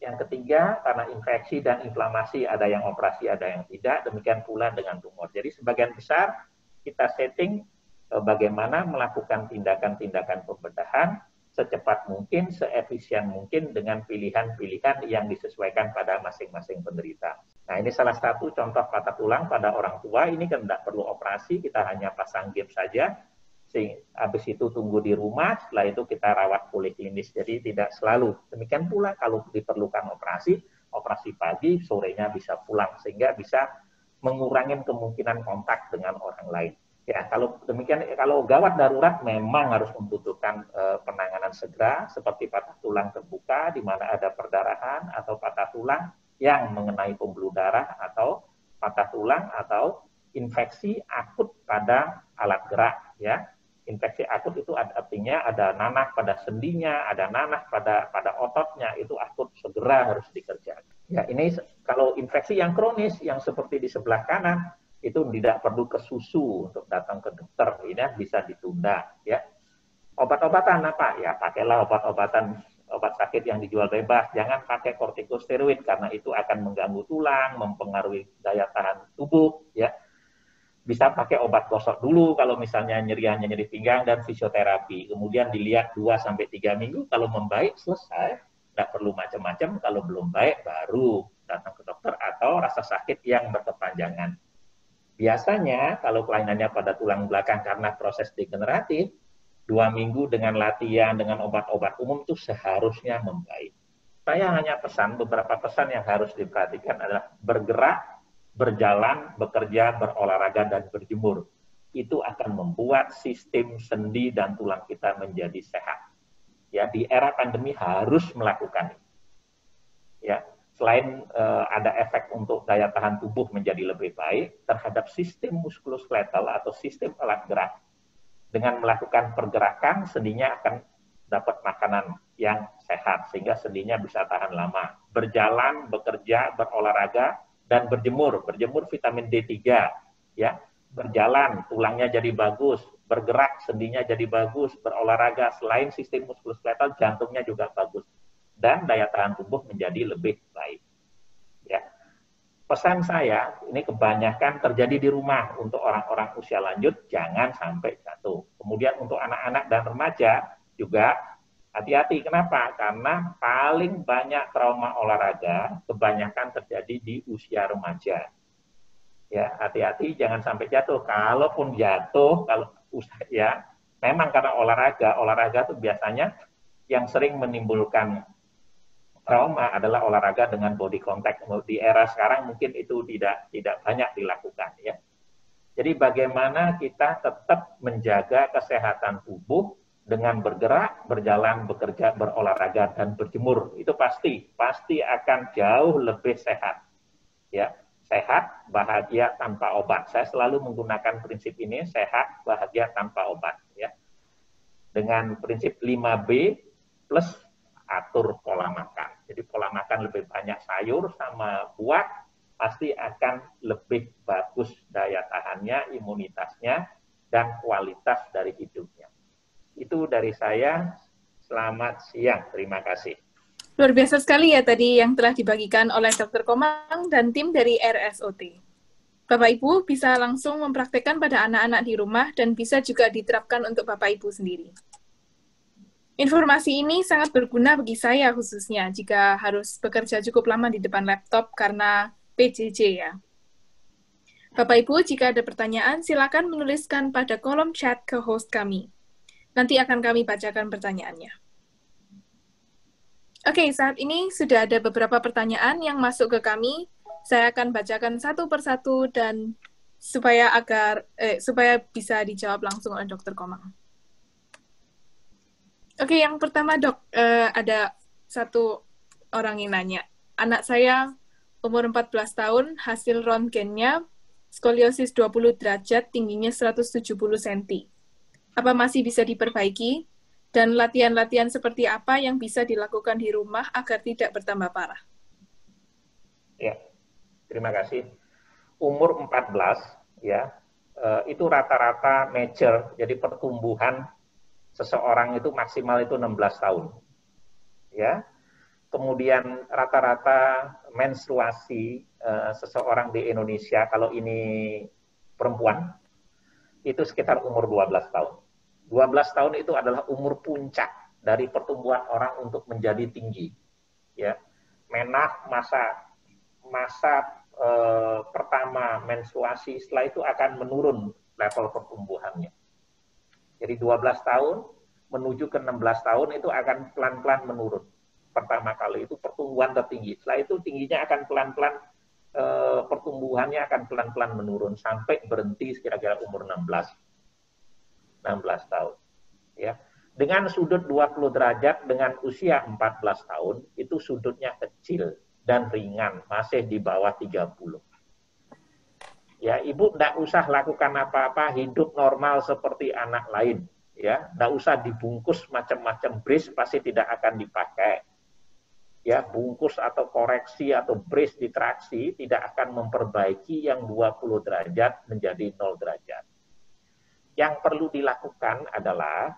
Yang ketiga, karena infeksi dan inflamasi, ada yang operasi, ada yang tidak, demikian pula dengan tumor. Jadi sebagian besar kita setting bagaimana melakukan tindakan-tindakan pembedahan secepat mungkin, seefisien mungkin dengan pilihan-pilihan yang disesuaikan pada masing-masing penderita. Nah, ini salah satu contoh patah tulang pada orang tua. Ini kan tidak perlu operasi, kita hanya pasang gips saja. Habis itu tunggu di rumah, setelah itu kita rawat poliklinis. Jadi tidak selalu. Demikian pula kalau diperlukan operasi pagi, sorenya bisa pulang, sehingga bisa mengurangi kemungkinan kontak dengan orang lain. Ya, kalau demikian, kalau gawat darurat memang harus membutuhkan penanganan segera, seperti patah tulang terbuka di mana ada perdarahan, atau patah tulang yang mengenai pembuluh darah, atau patah tulang atau infeksi akut pada alat gerak. Ya, infeksi akut itu artinya ada nanah pada sendinya, ada nanah pada ototnya, itu akut, segera harus dikerjakan. Ya, ini kalau infeksi yang kronis yang seperti di sebelah kanan, itu tidak perlu ke susu untuk datang ke dokter, ini bisa ditunda. Ya, obat-obatan apa? Ya, pakailah obat sakit yang dijual bebas. Jangan pakai kortikosteroid karena itu akan mengganggu tulang, mempengaruhi daya tahan tubuh. Ya, bisa pakai obat gosok dulu kalau misalnya nyeri pinggang, dan fisioterapi. Kemudian dilihat 2-3 minggu, kalau membaik selesai, tidak perlu macam-macam. Kalau belum baik baru datang ke dokter, atau rasa sakit yang berkepanjangan. Biasanya kalau kelainannya pada tulang belakang karena proses degeneratif, 2 minggu dengan latihan, dengan obat-obat umum itu seharusnya membaik. Saya hanya beberapa pesan yang harus diperhatikan adalah bergerak, berjalan, bekerja, berolahraga, dan berjemur. Itu akan membuat sistem sendi dan tulang kita menjadi sehat. Ya, di era pandemi harus melakukan itu. Ya, selain ada efek untuk daya tahan tubuh menjadi lebih baik terhadap sistem muskuloskeletal atau sistem alat gerak, dengan melakukan pergerakan, sendinya akan dapat makanan yang sehat sehingga sendinya bisa tahan lama. Berjalan, bekerja, berolahraga, dan berjemur. Berjemur vitamin D3, ya. Berjalan, tulangnya jadi bagus. Bergerak, sendinya jadi bagus. Berolahraga, selain sistem muskuloskeletal, jantungnya juga bagus. Dan daya tahan tubuh menjadi lebih baik. Ya. Pesan saya, ini kebanyakan terjadi di rumah. Untuk orang-orang usia lanjut, jangan sampai jatuh. Kemudian untuk anak-anak dan remaja juga hati-hati. Kenapa? Karena paling banyak trauma olahraga kebanyakan terjadi di usia remaja. Ya, hati-hati jangan sampai jatuh. Kalaupun jatuh, ya memang karena olahraga itu biasanya yang sering menimbulkan trauma adalah olahraga dengan body contact. Di era sekarang mungkin itu tidak banyak dilakukan, ya. Jadi bagaimana kita tetap menjaga kesehatan tubuh dengan bergerak, berjalan, bekerja, berolahraga, dan berjemur. Itu pasti akan jauh lebih sehat. Ya, sehat, bahagia tanpa obat. Saya selalu menggunakan prinsip ini, sehat, bahagia tanpa obat, ya. Dengan prinsip 5B plus atur pola makan. Jadi pola makan lebih banyak sayur sama buah, pasti akan lebih bagus daya tahannya, imunitasnya, dan kualitas dari hidupnya. Itu dari saya. Selamat siang. Terima kasih. Luar biasa sekali ya tadi yang telah dibagikan oleh Dr. Komang dan tim dari RSOT. Bapak Ibu bisa langsung mempraktekkan pada anak-anak di rumah dan bisa juga diterapkan untuk Bapak Ibu sendiri. Informasi ini sangat berguna bagi saya khususnya jika harus bekerja cukup lama di depan laptop karena PJJ ya. Bapak Ibu, jika ada pertanyaan, silakan menuliskan pada kolom chat ke host kami. Nanti akan kami bacakan pertanyaannya. Oke, saat ini sudah ada beberapa pertanyaan yang masuk ke kami. Saya akan bacakan satu persatu dan supaya bisa dijawab langsung oleh Dr. Komang. Oke, yang pertama Dok, ada satu orang yang nanya. Anak saya umur 14 tahun, hasil röntgennya skoliosis 20 derajat, tingginya 170 cm. Apa masih bisa diperbaiki? Dan latihan-latihan seperti apa yang bisa dilakukan di rumah agar tidak bertambah parah? Ya, terima kasih. Umur 14, ya, itu rata-rata mature, jadi pertumbuhan seseorang itu maksimal itu 16 tahun. Ya. Kemudian rata-rata menstruasi seseorang di Indonesia, kalau ini perempuan, itu sekitar umur 12 tahun. 12 tahun itu adalah umur puncak dari pertumbuhan orang untuk menjadi tinggi. Ya, menah masa pertama menstruasi, setelah itu akan menurun level pertumbuhannya. Jadi 12 tahun menuju ke 16 tahun itu akan pelan-pelan menurun. Pertama kali itu pertumbuhan tertinggi. Setelah itu tingginya akan pelan-pelan, pertumbuhannya akan pelan-pelan menurun sampai berhenti kira-kira umur 16 tahun. Ya. Dengan sudut 20 derajat dengan usia 14 tahun, itu sudutnya kecil dan ringan, masih di bawah 30. Ya, Ibu tidak usah lakukan apa-apa, hidup normal seperti anak lain. Ya, tidak usah dibungkus macam-macam brace, pasti tidak akan dipakai. Ya, bungkus atau koreksi atau brace ditraksi tidak akan memperbaiki yang 20 derajat menjadi 0 derajat. Yang perlu dilakukan adalah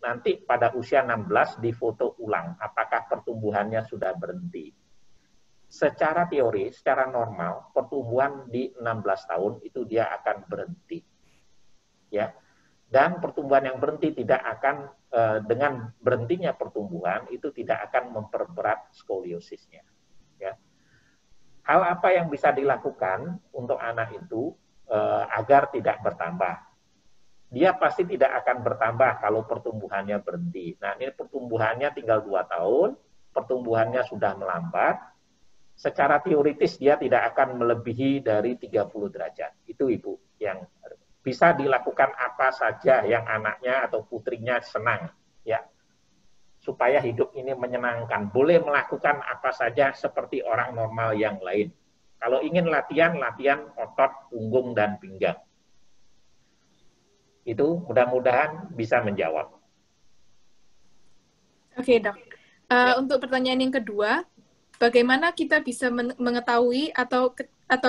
nanti pada usia 16 difoto ulang apakah pertumbuhannya sudah berhenti. Secara teori, secara normal, pertumbuhan di 16 tahun itu dia akan berhenti. Ya. Dan pertumbuhan yang berhenti tidak akan, dengan berhentinya pertumbuhan, itu tidak akan memperberat skoliosisnya. Ya. Hal apa yang bisa dilakukan untuk anak itu agar tidak bertambah? Dia pasti tidak akan bertambah kalau pertumbuhannya berhenti. Nah, ini pertumbuhannya tinggal 2 tahun, pertumbuhannya sudah melambat, secara teoritis dia tidak akan melebihi dari 30 derajat. Itu Ibu, yang bisa dilakukan apa saja yang anaknya atau putrinya senang, ya, supaya hidup ini menyenangkan. Boleh melakukan apa saja seperti orang normal yang lain. Kalau ingin latihan otot punggung dan pinggang. Itu mudah-mudahan bisa menjawab. Oke, Dok. Untuk pertanyaan yang kedua, bagaimana kita bisa mengetahui atau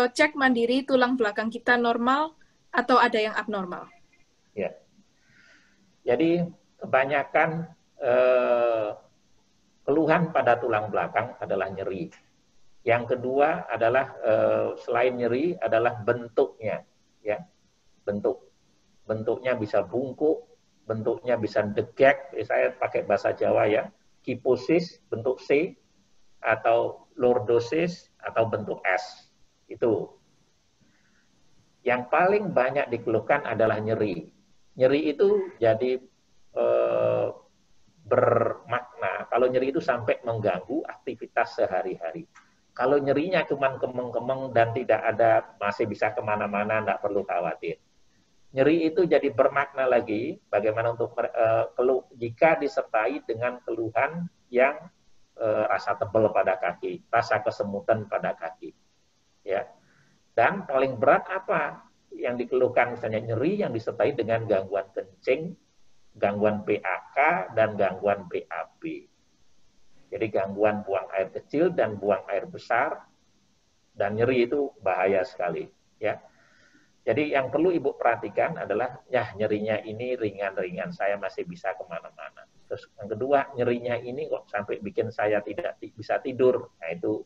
cek mandiri tulang belakang kita normal atau ada yang abnormal? Ya. Jadi kebanyakan keluhan pada tulang belakang adalah nyeri. Yang kedua adalah selain nyeri adalah bentuknya, ya, bentuknya bisa bungkuk, bentuknya bisa degek. Saya pakai bahasa Jawa ya, kiposis bentuk C atau lordosis atau bentuk S. Itu. Yang paling banyak dikeluhkan adalah nyeri. Nyeri itu jadi bermakna. Kalau nyeri itu sampai mengganggu aktivitas sehari-hari. Kalau nyerinya cuma kemeng-kemeng dan tidak ada, masih bisa kemana-mana, tidak perlu khawatir. Nyeri itu jadi bermakna lagi bagaimana untuk jika disertai dengan keluhan yang rasa tebal pada kaki, rasa kesemutan pada kaki. Ya. Dan paling berat apa yang dikeluhkan, misalnya nyeri yang disertai dengan gangguan kencing, gangguan PAK, dan gangguan BAB. Jadi gangguan buang air kecil dan buang air besar, dan nyeri itu bahaya sekali. Ya. Jadi yang perlu Ibu perhatikan adalah, ya nyerinya ini ringan-ringan, saya masih bisa kemana-mana. Terus yang kedua, nyerinya ini kok sampai bikin saya tidak bisa tidur, nah itu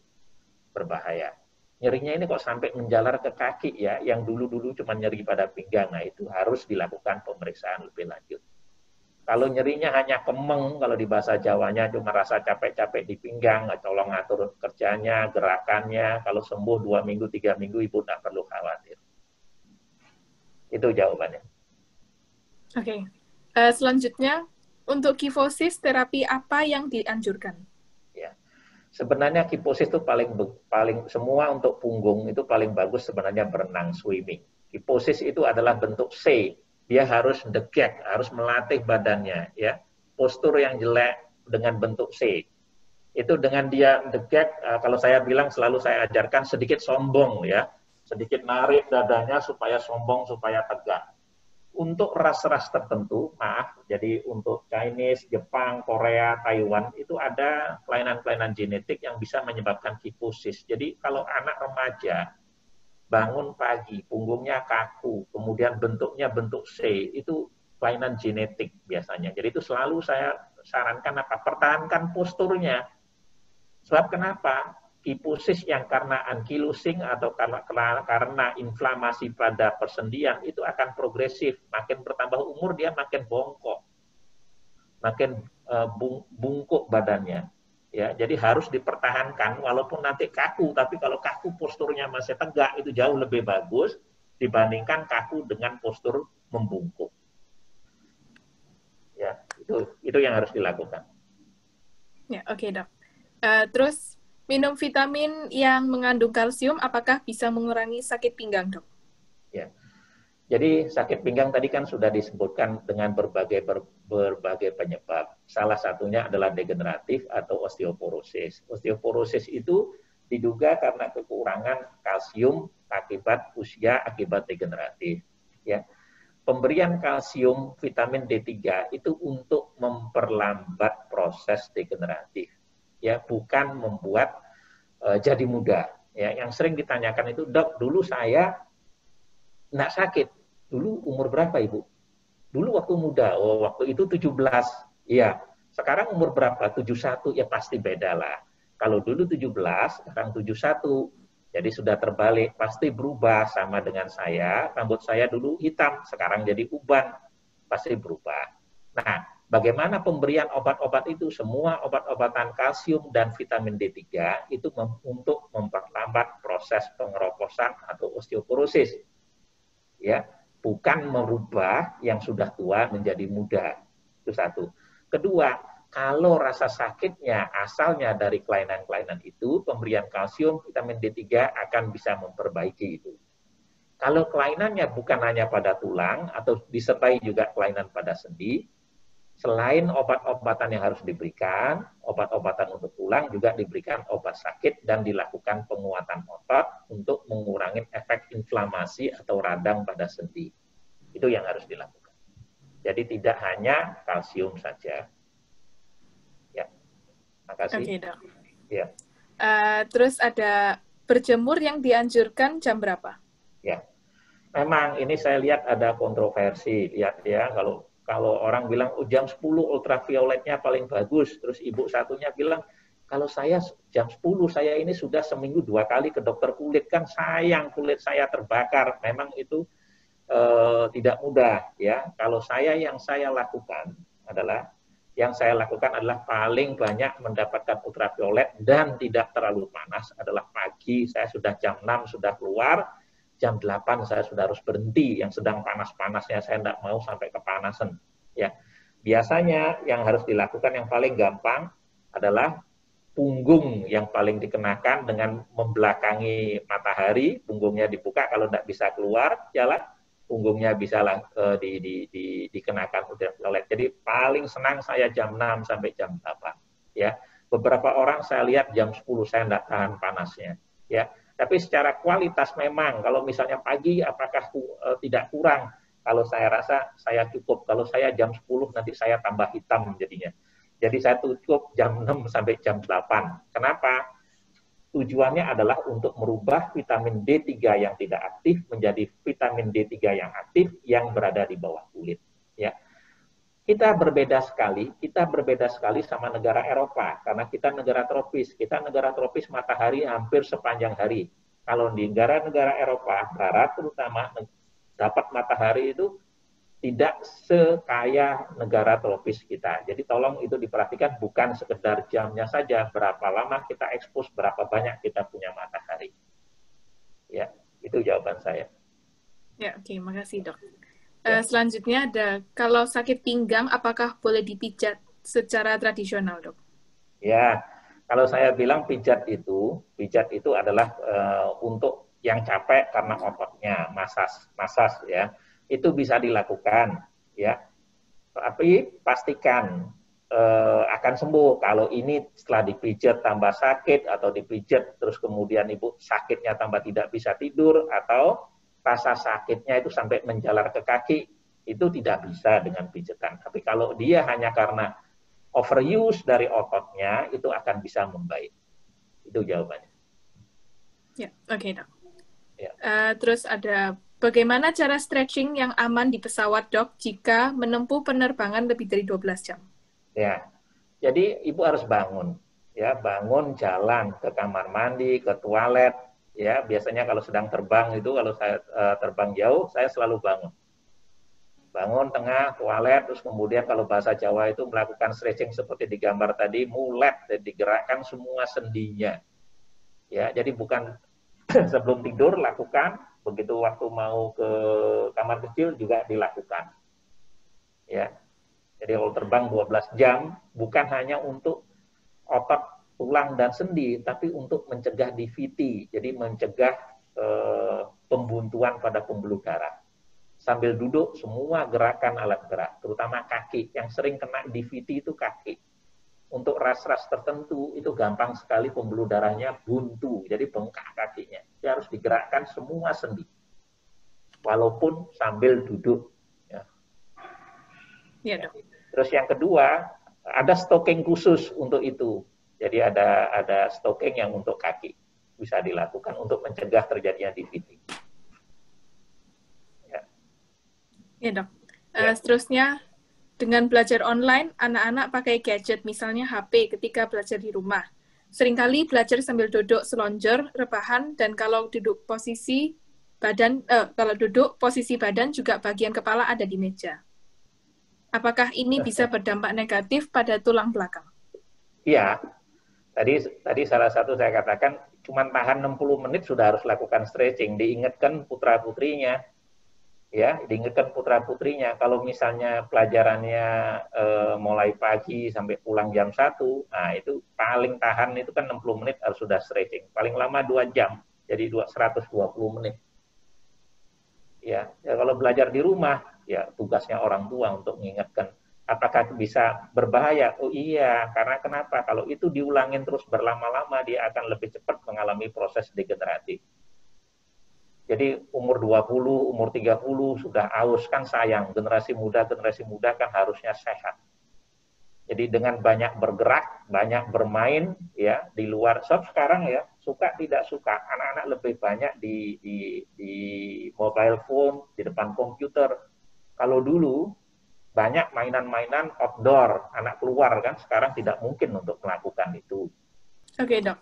berbahaya. Nyerinya ini kok sampai menjalar ke kaki ya, yang dulu-dulu cuma nyeri pada pinggang, nah itu harus dilakukan pemeriksaan lebih lanjut. Kalau nyerinya hanya kemeng, kalau di bahasa Jawanya cuma rasa capek-capek di pinggang, tolong atur kerjanya, gerakannya, kalau sembuh 2 minggu, 3 minggu, Ibu tidak perlu khawatir. Itu jawabannya. Oke. Selanjutnya, untuk kifosis terapi apa yang dianjurkan? Ya. Sebenarnya kifosis itu paling semua untuk punggung itu paling bagus sebenarnya berenang, swimming. Kifosis itu adalah bentuk C. Dia harus degek, harus melatih badannya, ya. Postur yang jelek dengan bentuk C. Itu dengan dia degek, kalau saya bilang selalu saya ajarkan sedikit sombong ya. Sedikit narik dadanya supaya sombong, supaya tegak. Untuk ras-ras tertentu, maaf, jadi untuk Chinese, Jepang, Korea, Taiwan, itu ada kelainan-kelainan genetik yang bisa menyebabkan kifosis. Jadi kalau anak remaja bangun pagi, punggungnya kaku, kemudian bentuknya bentuk C, itu kelainan genetik biasanya. Jadi itu selalu saya sarankan apa? Pertahankan posturnya. Sebab kenapa? Kifosis yang karena ankylosing atau karena inflamasi pada persendian itu akan progresif. Makin bertambah umur dia makin bongkok, makin bungkuk badannya. Ya, jadi harus dipertahankan walaupun nanti kaku, tapi kalau kaku posturnya masih tegak itu jauh lebih bagus dibandingkan kaku dengan postur membungkuk. Ya, itu yang harus dilakukan. Ya, oke, Dok. Terus minum vitamin yang mengandung kalsium apakah bisa mengurangi sakit pinggang, Dok? Ya. Jadi sakit pinggang tadi kan sudah disebutkan dengan berbagai penyebab. Salah satunya adalah degeneratif atau osteoporosis. Osteoporosis itu diduga karena kekurangan kalsium akibat usia, akibat degeneratif. Ya. Pemberian kalsium vitamin D3 itu untuk memperlambat proses degeneratif. Ya, bukan membuat jadi muda. Ya, yang sering ditanyakan itu, Dok, dulu saya nggak sakit. Dulu umur berapa, Ibu? Dulu waktu muda. Oh, waktu itu 17. Iya. Sekarang umur berapa? 71. Ya pasti beda lah. Kalau dulu 17, sekarang 71. Jadi sudah terbalik. Pasti berubah sama dengan saya. Rambut saya dulu hitam, sekarang jadi uban. Pasti berubah. Nah, bagaimana pemberian obat-obat itu? Semua obat-obatan kalsium dan vitamin D3 itu untuk memperlambat proses pengeroposan atau osteoporosis. Ya, bukan merubah yang sudah tua menjadi muda. Itu satu. Kedua, kalau rasa sakitnya asalnya dari kelainan-kelainan itu, pemberian kalsium, vitamin D3 akan bisa memperbaiki itu. Kalau kelainannya bukan hanya pada tulang atau disertai juga kelainan pada sendi, selain obat-obatan yang harus diberikan, obat-obatan untuk tulang juga diberikan obat sakit dan dilakukan penguatan otot untuk mengurangi efek inflamasi atau radang pada sendi. Itu yang harus dilakukan. Jadi tidak hanya kalsium saja. Ya, makasih. Oke, Dok. Ya. Terus ada berjemur yang dianjurkan jam berapa? Ya, memang ini saya lihat ada kontroversi. Lihat ya, kalau orang bilang jam 10 ultravioletnya paling bagus, terus ibu satunya bilang, kalau saya jam 10, saya ini sudah seminggu 2 kali ke dokter kulit, kan sayang kulit saya terbakar. Memang itu tidak mudah ya. Kalau yang saya lakukan adalah paling banyak mendapatkan ultraviolet dan tidak terlalu panas adalah pagi. Saya sudah jam 6 sudah keluar, jam 8 saya sudah harus berhenti, yang sedang panas-panasnya saya tidak mau sampai kepanasan. Ya, biasanya yang harus dilakukan yang paling gampang adalah punggung yang paling dikenakan dengan membelakangi matahari, punggungnya dibuka kalau tidak bisa keluar jalan, punggungnya bisa dikenakan ultraviolet. Jadi paling senang saya jam 6 sampai jam 8. Ya, beberapa orang saya lihat jam 10 saya tidak tahan panasnya. Ya. Tapi secara kualitas memang, kalau misalnya pagi apakah tidak kurang? Kalau saya rasa saya cukup. Kalau saya jam 10 nanti saya tambah hitam jadinya. Jadi saya tutup jam 6 sampai jam 8. Kenapa? Tujuannya adalah untuk merubah vitamin D3 yang tidak aktif menjadi vitamin D3 yang aktif yang berada di bawah kulit. Ya. Kita berbeda sekali sama negara Eropa, karena kita negara tropis matahari hampir sepanjang hari. Kalau di negara-negara Eropa, Barat terutama, dapat matahari itu tidak sekaya negara tropis kita. Jadi tolong itu diperhatikan, bukan sekedar jamnya saja, berapa lama kita ekspos, berapa banyak kita punya matahari. Ya, itu jawaban saya. Ya, oke, makasih dok. Selanjutnya ada, kalau sakit pinggang, apakah boleh dipijat secara tradisional dok? Ya, kalau saya bilang pijat itu adalah untuk yang capek karena ototnya, masas ya. Itu bisa dilakukan, ya. Tapi pastikan akan sembuh. Kalau ini setelah dipijat tambah sakit atau dipijat terus kemudian ibu sakitnya tambah tidak bisa tidur atau rasa sakitnya itu sampai menjalar ke kaki, itu tidak bisa dengan pijatan. Tapi kalau dia hanya karena overuse dari ototnya, itu akan bisa membaik. Itu jawabannya. Ya, oke dok. Ya. Terus ada, bagaimana cara stretching yang aman di pesawat, dok, jika menempuh penerbangan lebih dari 12 jam? Ya, jadi ibu harus bangun, ya, bangun jalan ke kamar mandi, ke toilet, ya. Biasanya kalau sedang terbang itu, kalau saya terbang jauh, saya selalu bangun. Bangun tengah, toilet, terus kemudian kalau bahasa Jawa itu melakukan stretching seperti di gambar tadi, mulet, dan digerakkan semua sendinya. Ya, jadi bukan sebelum tidur lakukan, begitu waktu mau ke kamar kecil juga dilakukan. Ya. Jadi kalau terbang 12 jam bukan hanya untuk otot, tulang dan sendi, tapi untuk mencegah DVT. Jadi mencegah pembuntuan pada pembuluh darah. Sambil duduk semua gerakan alat gerak, terutama kaki yang sering kena DVT itu kaki. Untuk ras-ras tertentu itu gampang sekali pembuluh darahnya buntu, jadi bengkak kakinya. Dia harus digerakkan semua sendi, walaupun sambil duduk. Ya. Ya, dok. Terus yang kedua, ada stocking khusus untuk itu. Jadi ada stocking yang untuk kaki bisa dilakukan untuk mencegah terjadinya DVT. Ya, ya dok. Seterusnya, dengan belajar online, anak-anak pakai gadget, misalnya HP, ketika belajar di rumah. Seringkali belajar sambil duduk selonjor, rebahan, dan kalau duduk posisi badan juga bagian kepala ada di meja. Apakah ini bisa berdampak negatif pada tulang belakang? Iya. Tadi salah satu saya katakan, cuma tahan 60 menit sudah harus lakukan stretching. Diingatkan putra-putrinya. Ya, diingatkan putra-putrinya, kalau misalnya pelajarannya mulai pagi sampai pulang jam 1, nah itu paling tahan itu kan 60 menit harus sudah stretching. Paling lama 2 jam, jadi 120 menit. Ya, kalau belajar di rumah, ya tugasnya orang tua untuk mengingatkan. Apakah bisa berbahaya? Oh iya, karena kenapa? Kalau itu diulangin terus berlama-lama, dia akan lebih cepat mengalami proses degeneratif. Jadi umur 20, umur 30 sudah aus, kan sayang. Generasi muda kan harusnya sehat. Jadi dengan banyak bergerak, banyak bermain ya di luar. Sebab sekarang ya, suka tidak suka, anak-anak lebih banyak di mobile phone, di depan komputer. Kalau dulu banyak mainan-mainan outdoor, anak keluar kan, sekarang tidak mungkin untuk melakukan itu. Oke, dok.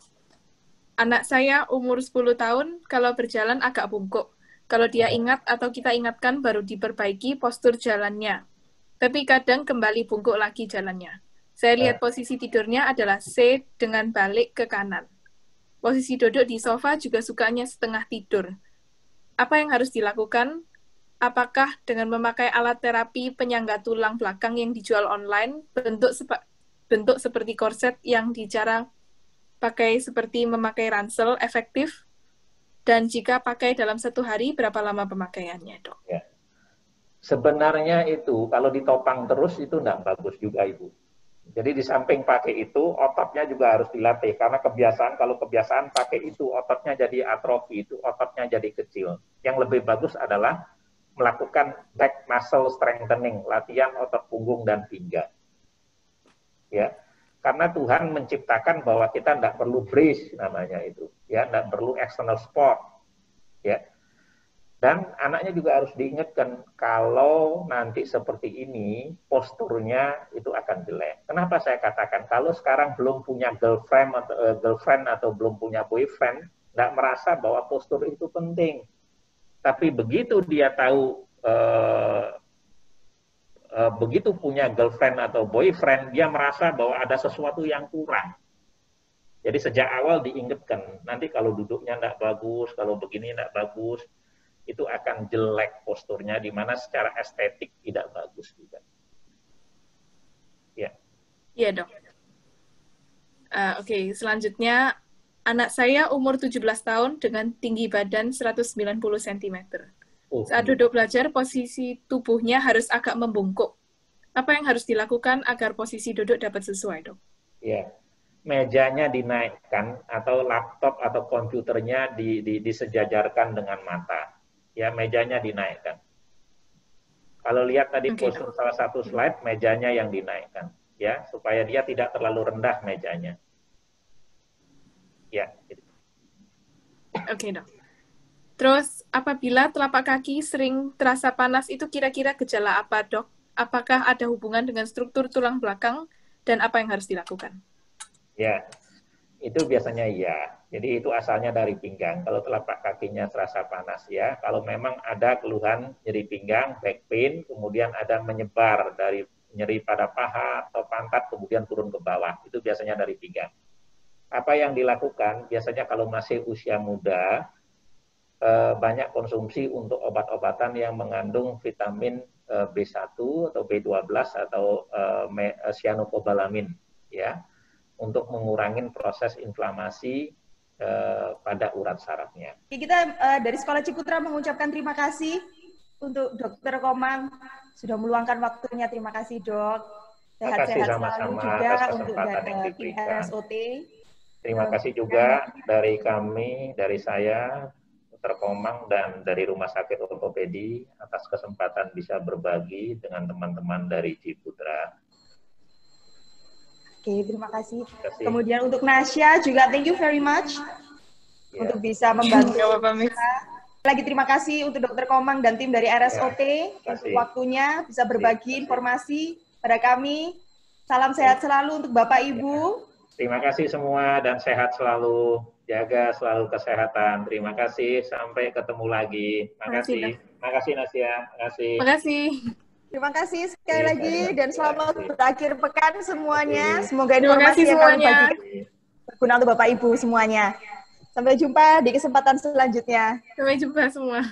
Anak saya umur 10 tahun, kalau berjalan agak bungkuk. Kalau dia ingat atau kita ingatkan, baru diperbaiki postur jalannya. Tapi kadang kembali bungkuk lagi jalannya. Saya lihat posisi tidurnya adalah C dengan balik ke kanan. Posisi duduk di sofa juga sukanya setengah tidur. Apa yang harus dilakukan? Apakah dengan memakai alat terapi penyangga tulang belakang yang dijual online, bentuk seperti korset yang dicara pakai seperti memakai ransel efektif, dan jika pakai dalam 1 hari, berapa lama pemakaiannya, dok? Ya. Sebenarnya itu, kalau ditopang terus, itu tidak bagus juga, Ibu. Jadi di samping pakai itu, ototnya juga harus dilatih. Karena kalau kebiasaan pakai itu, ototnya jadi atrofi, itu ototnya jadi kecil. Yang lebih bagus adalah melakukan back muscle strengthening, latihan otot punggung dan pinggang. ya. Karena Tuhan menciptakan bahwa kita tidak perlu brace namanya itu, ya, tidak perlu external support, ya. Dan anaknya juga harus diingatkan kalau nanti seperti ini posturnya itu akan jelek. Kenapa saya katakan kalau sekarang belum punya girlfriend atau belum punya boyfriend, tidak merasa bahwa postur itu penting. Tapi begitu dia tahu begitu punya girlfriend atau boyfriend, dia merasa bahwa ada sesuatu yang kurang. Jadi sejak awal diingatkan, nanti kalau duduknya tidak bagus, kalau begini tidak bagus, itu akan jelek posturnya, di mana secara estetik tidak bagus juga. Ya. Iya, Dok. Oke, selanjutnya anak saya umur 17 tahun dengan tinggi badan 190 cm. Saat duduk belajar, posisi tubuhnya harus agak membungkuk. Apa yang harus dilakukan agar posisi duduk dapat sesuai, Dok? Ya, mejanya dinaikkan atau laptop atau komputernya disejajarkan dengan mata. Ya, mejanya dinaikkan. Kalau lihat tadi postur salah satu slide, mejanya yang dinaikkan, ya, supaya dia tidak terlalu rendah mejanya. Ya. Oke, Dok. Terus, apabila telapak kaki sering terasa panas, itu kira-kira gejala apa, Dok? Apakah ada hubungan dengan struktur tulang belakang, dan apa yang harus dilakukan? Ya, itu biasanya iya. Jadi itu asalnya dari pinggang. Kalau telapak kakinya terasa panas, ya. Kalau memang ada keluhan nyeri pinggang, back pain, kemudian ada menyebar dari nyeri pada paha atau pantat, kemudian turun ke bawah. Itu biasanya dari pinggang. Apa yang dilakukan? Biasanya kalau masih usia muda, banyak konsumsi untuk obat-obatan yang mengandung vitamin B1 atau B12 atau cyanocobalamin, ya, untuk mengurangi proses inflamasi pada urat sarafnya. Kita dari Sekolah Ciputra mengucapkan terima kasih untuk Dr. Komang sudah meluangkan waktunya. Terima kasih, Dok. Sehat-sehat selalu juga untuk tim RSOT. Terima kasih juga dari kami, dari saya, Dr. Komang, dan dari Rumah Sakit Ortopedi atas kesempatan bisa berbagi dengan teman-teman dari Ciputra. Oke, terima kasih. Kemudian untuk Nasya juga thank you very much untuk bisa membantu kita. Lagi terima kasih untuk Dr. Komang dan tim dari RSOT untuk waktunya bisa berbagi informasi pada kami. Salam sehat selalu untuk Bapak Ibu. Terima kasih semua dan sehat selalu. Jaga selalu kesehatan. Terima kasih. Sampai ketemu lagi. Makasih. Makasih Nasya. Makasih. Makasih. Terima kasih sekali lagi dan selamat berakhir pekan semuanya. Semoga informasi yang kami bagikan berguna untuk Bapak Ibu semuanya. Sampai jumpa di kesempatan selanjutnya. Sampai jumpa semua.